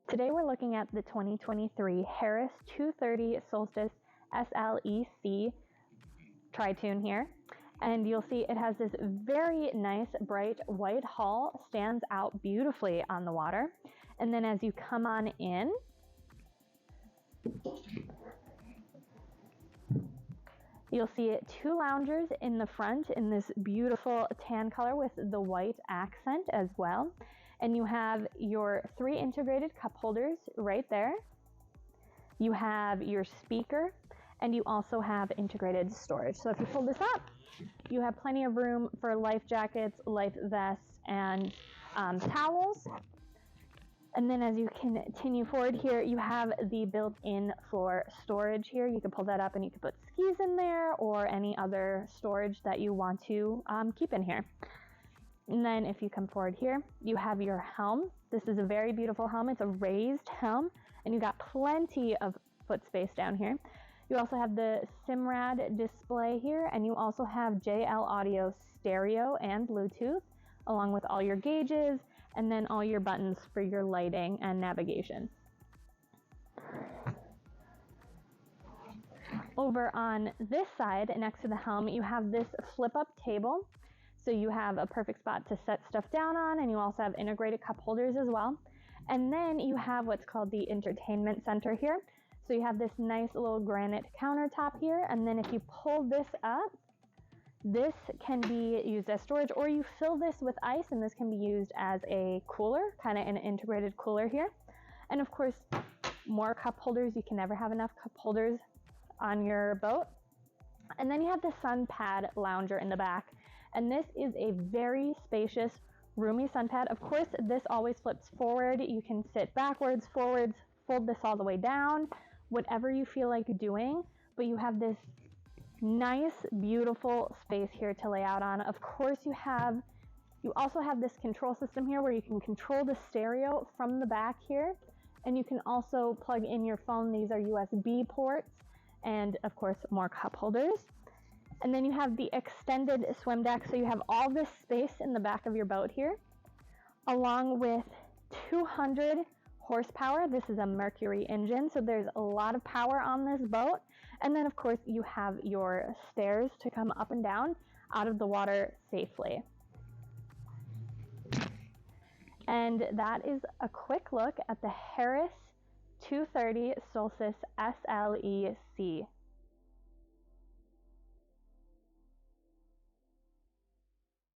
Today we're looking at the 2023 Harris 230 Solstice SLEC Tri-Toon here. And you'll see it has this very nice bright white hull, stands out beautifully on the water. And then as you come on in, you'll see two loungers in the front in this beautiful tan color with the white accent as well. And you have your 3 integrated cup holders right there. You have your speaker, and you also have integrated storage. So if you pull this up, you have plenty of room for life jackets, life vests, and towels. And then as you continue forward here, you have the built-in floor storage here. You can pull that up and you can put skis in there or any other storage that you want to keep in here. And then if you come forward here, you have your helm. This is a very beautiful helm. It's a raised helm, and you got plenty of foot space down here. You also have the Simrad display here, and you also have JL Audio stereo and Bluetooth, along with all your gauges, and then all your buttons for your lighting and navigation. Over on this side, next to the helm, you have this flip-up table. So you have a perfect spot to set stuff down on, and you also have integrated cup holders as well. And then you have what's called the entertainment center here. So you have this nice little granite countertop here, and then if you pull this up, this can be used as storage, or you fill this with ice, and this can be used as a cooler, kind of an integrated cooler here. And of course, more cup holders. You can never have enough cup holders on your boat. And then you have the sun pad lounger in the back. And this is a very spacious, roomy sun pad. Of course, this always flips forward. You can sit backwards, forwards, fold this all the way down, whatever you feel like doing. But you have this nice, beautiful space here to lay out on. Of course, you also have this control system here where you can control the stereo from the back here. And you can also plug in your phone. These are USB ports. And of course, more cup holders. And then you have the extended swim deck. So you have all this space in the back of your boat here, along with 200 horsepower. This is a Mercury engine, so there's a lot of power on this boat. And then of course you have your stairs to come up and down out of the water safely. And that is a quick look at the Harris 230 Solstice SLEC.